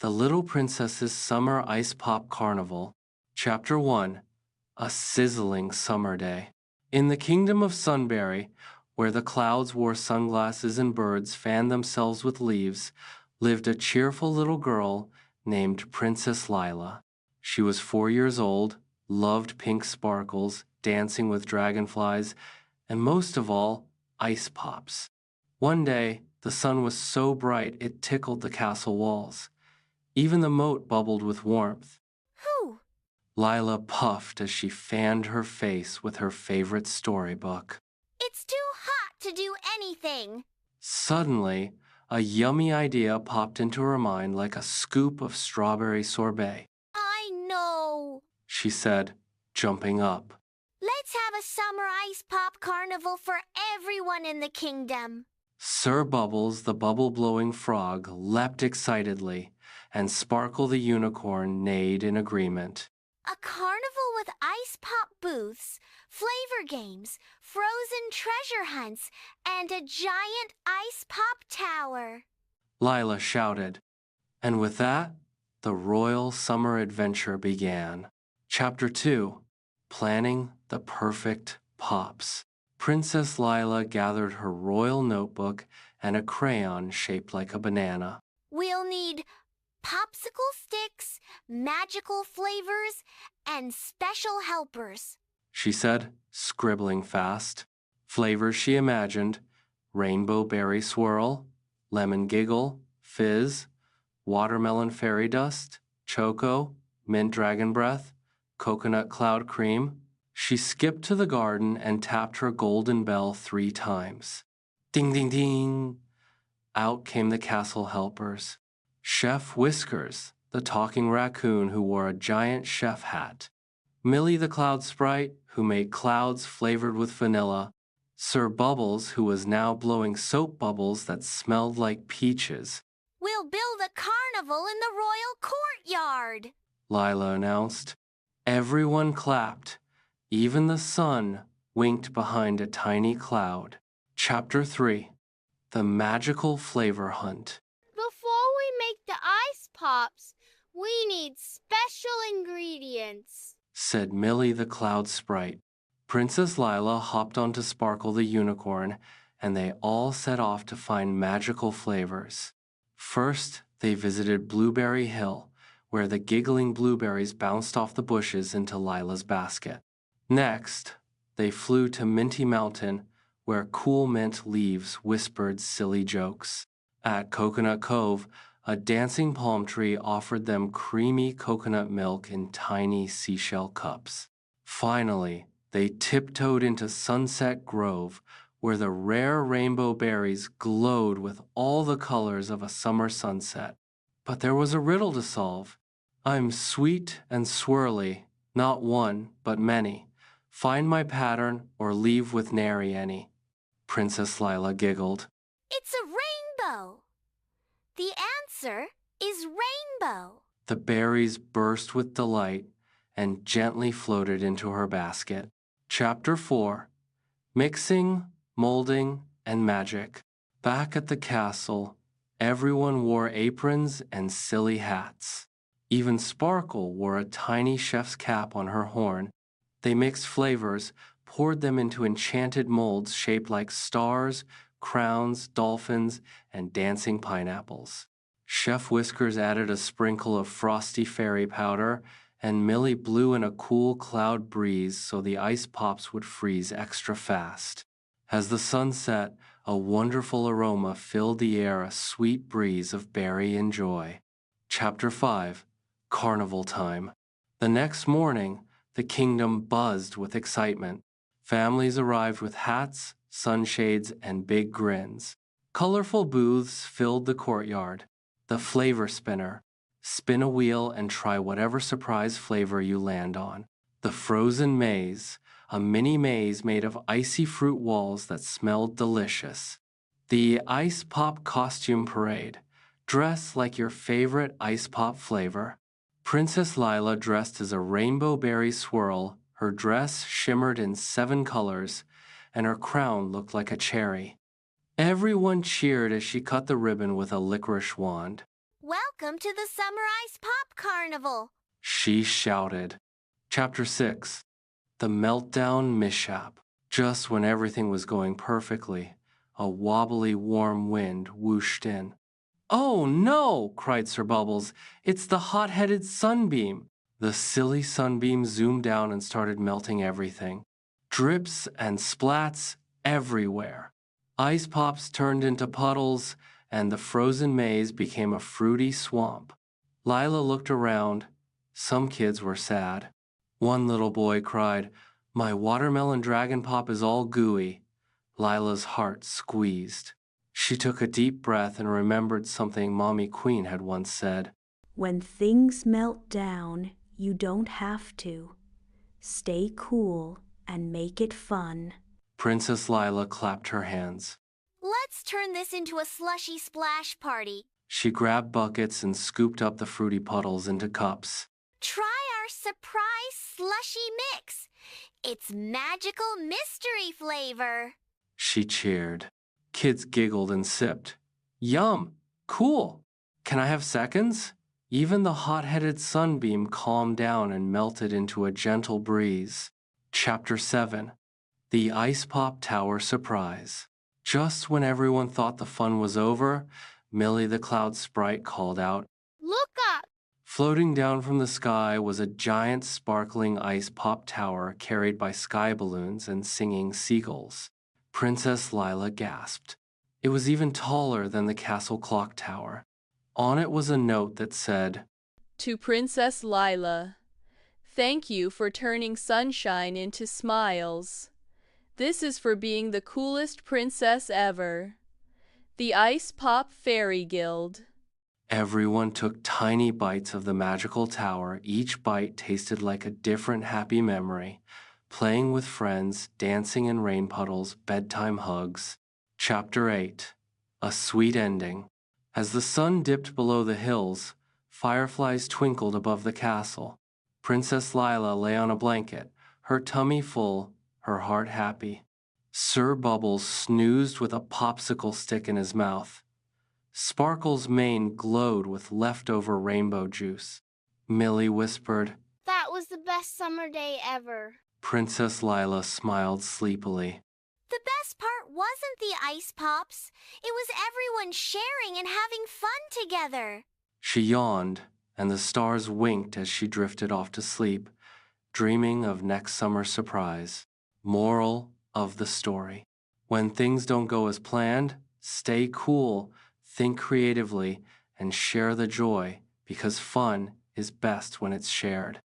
The Little Princess's Summer Ice Pop Carnival. Chapter 1. A Sizzling Summer Day. In the kingdom of Sunberry, where the clouds wore sunglasses and birds fanned themselves with leaves, lived a cheerful little girl named Princess Lila. She was 4 years old, loved pink sparkles, dancing with dragonflies, and most of all, ice pops. One day, the sun was so bright it tickled the castle walls. Even the moat bubbled with warmth. Whew! Lila puffed as she fanned her face with her favorite storybook. It's too hot to do anything. Suddenly, a yummy idea popped into her mind like a scoop of strawberry sorbet. I know. She said, jumping up. Let's have a summer ice pop carnival for everyone in the kingdom. Sir Bubbles, the bubble-blowing frog, leapt excitedly, and Sparkle the unicorn neighed in agreement. A carnival with ice pop booths, flavor games, frozen treasure hunts, and a giant ice pop tower. Lila shouted. And with that, the royal summer adventure began. Chapter 2. Planning the Perfect Pops. Princess Lila gathered her royal notebook and a crayon shaped like a banana. We'll need popsicle sticks, magical flavors, and special helpers, She said, scribbling fast. Flavors she imagined: rainbow berry swirl, lemon giggle, fizz, watermelon fairy dust, choco, mint dragon breath, coconut cloud cream. She skipped to the garden and tapped her golden bell 3 times. Ding, ding, ding! Out came the castle helpers. Chef Whiskers, the talking raccoon who wore a giant chef hat. Millie the cloud sprite, who made clouds flavored with vanilla. Sir Bubbles, who was now blowing soap bubbles that smelled like peaches. We'll build a carnival in the royal courtyard. Lila announced. Everyone clapped. Even the sun winked behind a tiny cloud. Chapter 3. The Magical Flavor Hunt. Before we make the ice pops, we need special ingredients, Said Millie the Cloud Sprite. Princess Lila hopped onto Sparkle the Unicorn, and they all set off to find magical flavors. First, they visited Blueberry Hill, where the giggling blueberries bounced off the bushes into Lila's basket. Next, they flew to Minty Mountain, where cool mint leaves whispered silly jokes. At Coconut Cove, a dancing palm tree offered them creamy coconut milk in tiny seashell cups. Finally, they tiptoed into Sunset Grove, where the rare rainbow berries glowed with all the colors of a summer sunset. But there was a riddle to solve. I'm sweet and swirly, not one, but many. Find my pattern or leave with nary any. Princess Lila giggled. It's a rainbow. The answer is rainbow. The berries burst with delight and gently floated into her basket. Chapter 4. Mixing, Molding, and Magic. Back at the castle, everyone wore aprons and silly hats. Even Sparkle wore a tiny chef's cap on her horn. They mixed flavors, poured them into enchanted molds shaped like stars, crowns, dolphins, and dancing pineapples. Chef Whiskers added a sprinkle of frosty fairy powder, and Millie blew in a cool cloud breeze so the ice pops would freeze extra fast. As the sun set, a wonderful aroma filled the air, a sweet breeze of berry and joy. Chapter 5. Carnival Time. The next morning, the kingdom buzzed with excitement. Families arrived with hats, sunshades, and big grins. Colorful booths filled the courtyard. The flavor spinner. Spin a wheel and try whatever surprise flavor you land on. The frozen maze. A mini maze made of icy fruit walls that smelled delicious. The ice pop costume parade. Dress like your favorite ice pop flavor. Princess Lila dressed as a rainbow berry swirl. Her dress shimmered in 7 colors, and her crown looked like a cherry. Everyone cheered as she cut the ribbon with a licorice wand. Welcome to the Summer Ice Pop Carnival. She shouted. Chapter 6. The Meltdown Mishap. Just when everything was going perfectly, a wobbly warm wind whooshed in. "Oh no!" cried Sir Bubbles. "It's the hot-headed sunbeam." The silly sunbeam zoomed down and started melting everything. Drips and splats everywhere. Ice pops turned into puddles, and the frozen maze became a fruity swamp. Lila looked around. Some kids were sad. One little boy cried, "My watermelon dragon pop is all gooey." Lila's heart squeezed. She took a deep breath and remembered something Mommy Queen had once said. When things melt down, you don't have to. Stay cool and make it fun. Princess Lila clapped her hands. Let's turn this into a slushy splash party. She grabbed buckets and scooped up the fruity puddles into cups. Try our surprise slushy mix. It's magical mystery flavor. She cheered. Kids giggled and sipped. Yum! Cool! Can I have seconds? Even the hot-headed sunbeam calmed down and melted into a gentle breeze. Chapter 7. The Ice Pop Tower Surprise. Just when everyone thought the fun was over, Millie the Cloud Sprite called out. Look up! Floating down from the sky was a giant sparkling ice pop tower carried by sky balloons and singing seagulls. Princess Lila gasped. It was even taller than the castle clock tower. On it was a note that said, To Princess Lila, thank you for turning sunshine into smiles. This is for being the coolest princess ever. The Ice Pop Fairy Guild. Everyone took tiny bites of the magical tower. Each bite tasted like a different happy memory. Playing with friends, dancing in rain puddles, bedtime hugs. Chapter 8. A Sweet Ending. As the sun dipped below the hills, fireflies twinkled above the castle. Princess Lila lay on a blanket, her tummy full, her heart happy. Sir Bubbles snoozed with a popsicle stick in his mouth. Sparkle's mane glowed with leftover rainbow juice. Millie whispered, That was the best summer day ever. Princess Lila smiled sleepily. The best part wasn't the ice pops. It was everyone sharing and having fun together. She yawned, and the stars winked as she drifted off to sleep, dreaming of next summer's surprise. Moral of the story. When things don't go as planned, stay cool, think creatively, and share the joy, because fun is best when it's shared.